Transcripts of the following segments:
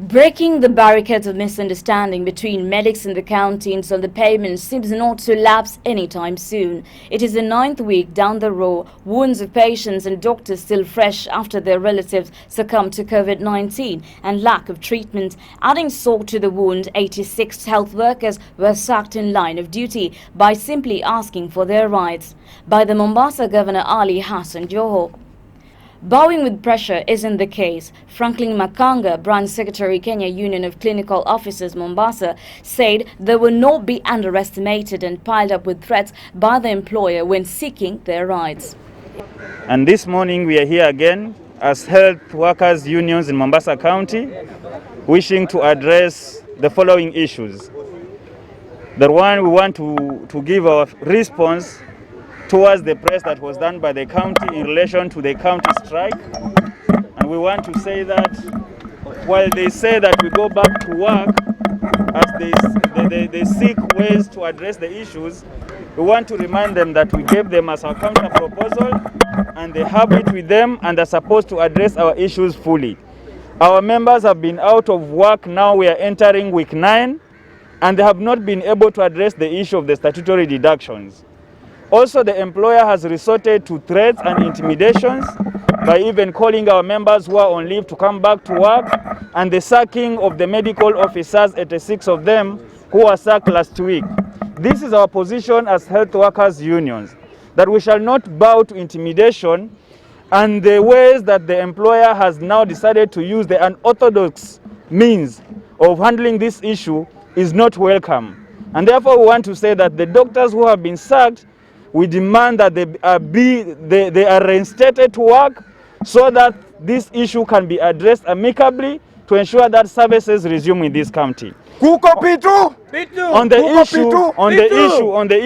Breaking the barricades of misunderstanding between medics and the county until the payment seems not to lapse anytime soon. It is the 9th week down the road, wounds of patients and doctors still fresh after their relatives succumbed to COVID-19 and lack of treatment. Adding salt to the wound, 86 health workers were sacked in line of duty by simply asking for their rights by the Mombasa Governor Ali Hassan Joho. Bowing with pressure isn't the case. Franklin Makanga, Branch Secretary, Kenya Union of Clinical Officers, Mombasa, said they will not be underestimated and piled up with threats by the employer when seeking their rights. And this morning we are here again as health workers unions in Mombasa County, wishing to address the following issues. The one, we want to give our response towards the press that was done by the county in relation to the county strike. And we want to say that while they say that we go back to work as they seek ways to address the issues, we want to remind them that we gave them as our counter proposal and they have it with them and are supposed to address our issues fully. Our members have been out of work, now we are entering week 9, and they have not been able to address the issue of the statutory deductions. Also, the employer has resorted to threats and intimidations by even calling our members who are on leave to come back to work, and the sacking of the medical officers, 86 of them, who were sacked last week. This is our position as health workers unions, that we shall not bow to intimidation and the ways that the employer has now decided to use the unorthodox means of handling this issue is not welcome. And therefore we want to say that the doctors who have been sacked, we demand that they are reinstated to work so that this issue can be addressed amicably to ensure that services resume in this county. On the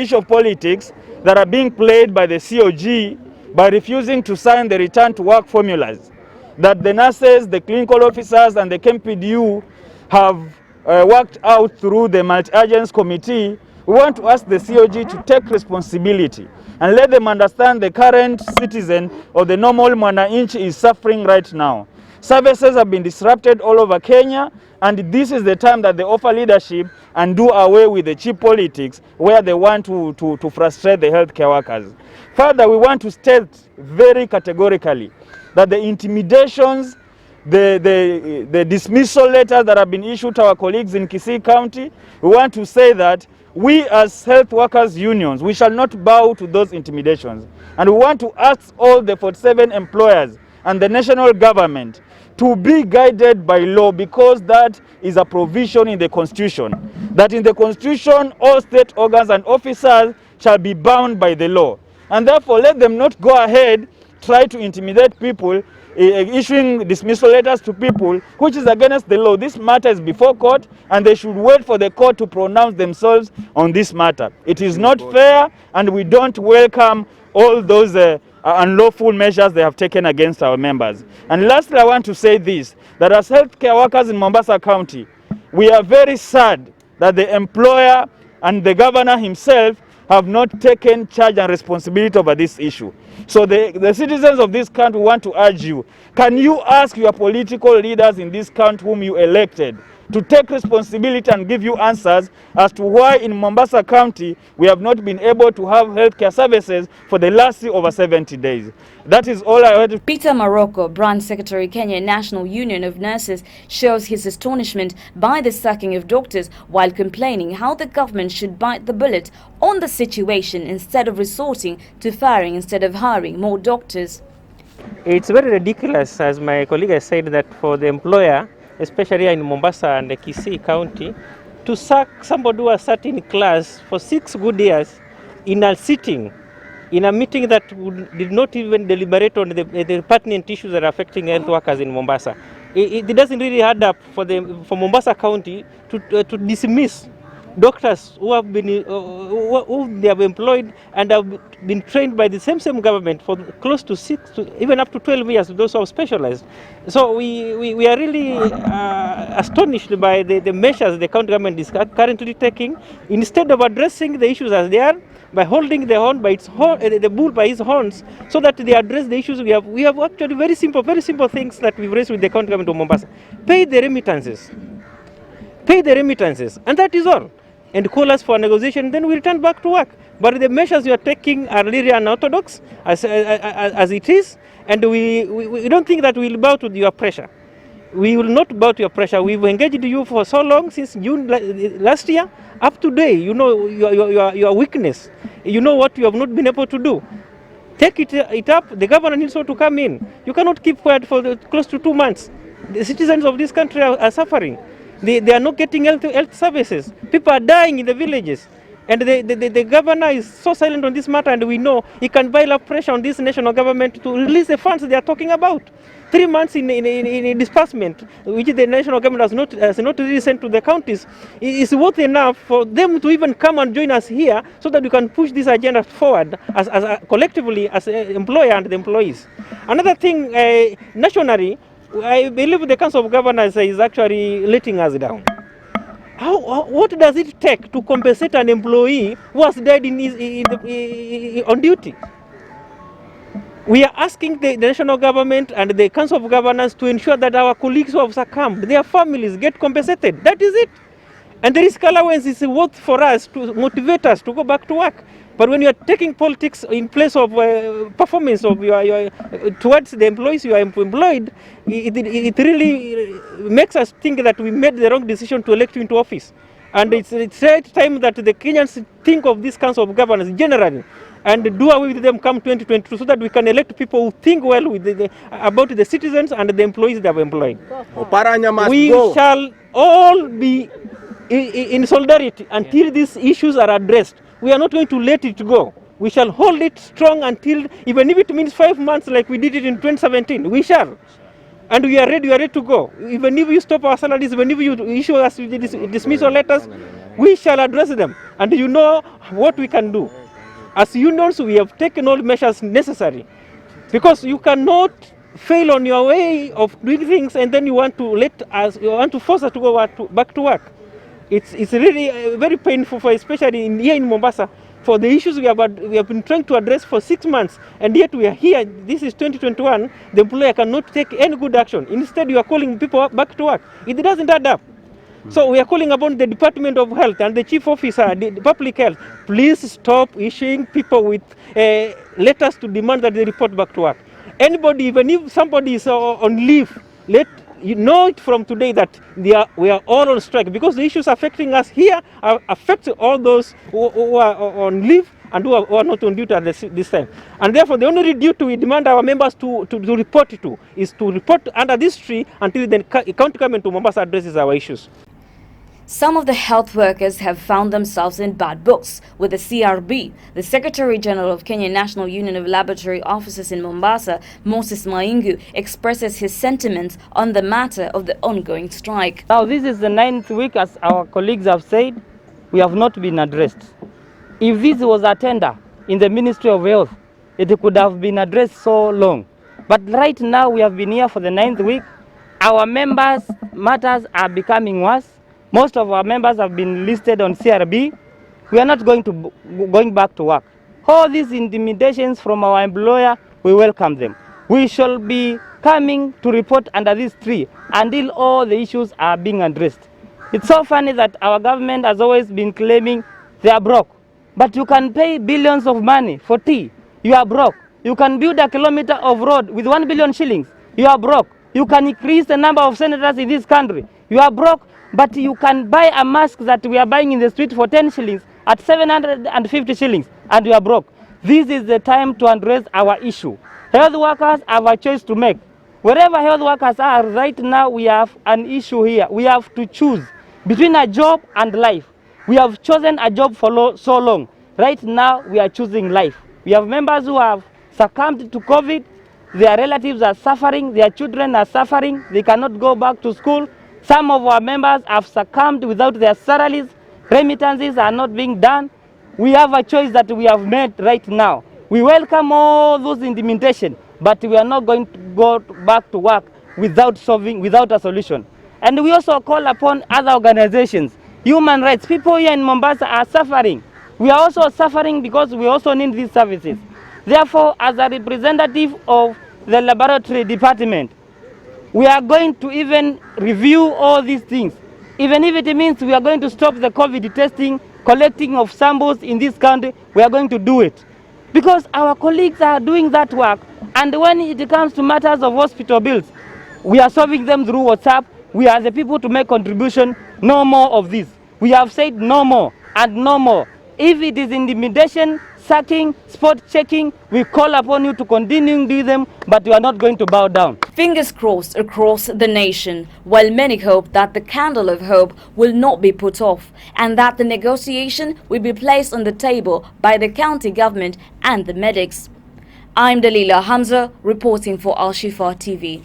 issue of politics that are being played by the COG by refusing to sign the return to work formulas that the nurses, the clinical officers and the KMPDU have worked out through the multi-agency committee, we want to ask the COG to take responsibility and let them understand the current citizen or the normal mwananchi is suffering right now. Services have been disrupted all over Kenya, and this is the time that they offer leadership and do away with the cheap politics where they want to frustrate the healthcare workers. Further, we want to state very categorically that the intimidations, the dismissal letters that have been issued to our colleagues in Kisii County, we want to say that we as health workers unions, we shall not bow to those intimidations. And we want to ask all the 47 employers and the national government to be guided by law, because that is a provision in the Constitution. That in the Constitution, all state organs and officers shall be bound by the law. And therefore, let them not go ahead, try to intimidate people, issuing dismissal letters to people, which is against the law. This matter is before court, and they should wait for the court to pronounce themselves on this matter. It is not fair, and we don't welcome all those unlawful measures they have taken against our members. And lastly, I want to say this, that as healthcare workers in Mombasa County, we are very sad that the employer and the governor himself have not taken charge and responsibility over this issue. So the citizens of this country want to urge you, can you ask your political leaders in this country whom you elected to take responsibility and give you answers as to why in Mombasa County we have not been able to have healthcare services for the last over 70 days. That is all I heard. Peter Morocco, Branch Secretary, Kenya National Union of Nurses, shows his astonishment by the sacking of doctors while complaining how the government should bite the bullet on the situation instead of resorting to firing instead of hiring more doctors. It's very ridiculous, as my colleague has said, that for the employer, especially in Mombasa and the Kisii County, to sack somebody who has sat in class for 6 good years in a sitting, in a meeting that did not even deliberate on the pertinent issues that are affecting health workers in Mombasa. It doesn't really add up for Mombasa County to dismiss doctors who have been who they have employed and have been trained by the same government for close to 6 to even up to 12 years, those who are specialized. So we are really astonished by the measures the county government is currently taking. Instead of addressing the issues as they are, by holding the horn by its horn, the bull by its horns, so that they address the issues we have. We have actually very simple things that we've raised with the county government of Mombasa. Pay the remittances, and that is all. And call us for negotiation, then we return back to work. But the measures you are taking are really unorthodox as it is, and we don't think that we'll bow to your pressure. We will not bow to your pressure. We've engaged you for so long, since June last year, up to today. You know your weakness. You know what you have not been able to do. Take it up. The governor needs to come in. You cannot keep quiet for close to 2 months. The citizens of this country are suffering. They are not getting health services. People are dying in the villages. And the governor is so silent on this matter, and we know he can pile up pressure on this national government to release the funds they are talking about. 3 months in disbursement, which the national government has not really sent to the counties, is worth enough for them to even come and join us here, so that we can push this agenda forward as collectively as employer and the employees. Another thing, nationally, I believe the Council of Governors is actually letting us down. What does it take to compensate an employee who has died on duty? We are asking the national government and the Council of Governors to ensure that our colleagues who have succumbed, their families get compensated. That is it. And the risk allowance is worth for us to motivate us to go back to work. But when you are taking politics in place of performance of your towards the employees you are employed, it really makes us think that we made the wrong decision to elect you into office. And it's right time that the Kenyans think of this Council of Governors generally and do away with them come 2022, so that we can elect people who think well with about the citizens and the employees they have employed. We shall all be in solidarity until these issues are addressed. We are not going to let it go. We shall hold it strong until, even if it means 5 months like we did it in 2017, we shall. And we are ready to go. Even if you stop our salaries, even if you issue us dismissal letters, we shall address them. And you know what we can do. As unions, we have taken all measures necessary. Because you cannot fail on your way of doing things, and then you want to force us to go back to work. It's really very painful, especially here in Mombasa, for the issues we have been trying to address for 6 months, and yet we are here. This is 2021. The employer cannot take any good action. Instead, you are calling people back to work. It doesn't add up. So we are calling upon the Department of Health and the Chief Officer, the Public Health, please stop issuing people with letters to demand that they report back to work. Anybody, even if somebody is on leave, let you know it from today that we are all on strike, because the issues affecting us here affect all those who are on leave and who are not on duty at this time. And therefore, the only duty we demand our members to report to is to report under this tree until the county government of Mombasa addresses our issues. Some of the health workers have found themselves in bad books with the CRB. The Secretary General of Kenya National Union of Laboratory Officers in Mombasa, Moses Maingu, expresses his sentiments on the matter of the ongoing strike. Now, this is the 9th week, as our colleagues have said, we have not been addressed. If this was a tender in the Ministry of Health, it could have been addressed so long. But right now, we have been here for the 9th week. Our members' matters are becoming worse. Most of our members have been listed on CRB. We are not going back to work. All these intimidations from our employer, we welcome them. We shall be coming to report under this tree until all the issues are being addressed. It's so funny that our government has always been claiming they are broke. But you can pay billions of money for tea. You are broke. You can build a kilometer of road with 1 billion shillings. You are broke. You can increase the number of senators in this country. You are broke. But you can buy a mask that we are buying in the street for 10 shillings at 750 shillings, and you are broke. This is the time to address our issue. Health workers have a choice to make. Wherever health workers are right now, we have an issue here. We have to choose between a job and life. We have chosen a job for so long. Right now, we are choosing life. We have members who have succumbed to COVID. Their relatives are suffering. Their children are suffering. They cannot go back to school. Some of our members have succumbed without their salaries. Remittances are not being done. We have a choice that we have made right now. We welcome all those intimidations, but we are not going to go back to work without a solution. And we also call upon other organizations, human rights. People here in Mombasa are suffering. We are also suffering because we also need these services. Therefore, as a representative of the laboratory department, we are going to even review all these things. Even if it means we are going to stop the COVID testing, collecting of samples in this country, we are going to do it. Because our colleagues are doing that work, and when it comes to matters of hospital bills, we are solving them through WhatsApp. We are the people to make contribution. No more of this. We have said no more and no more. If it is intimidation, sacking, spot checking, we call upon you to continue doing them, but you are not going to bow down. Fingers crossed across the nation, while many hope that the candle of hope will not be put off and that the negotiation will be placed on the table by the county government and the medics. I'm Dalila Hamza reporting for Al Shifa TV.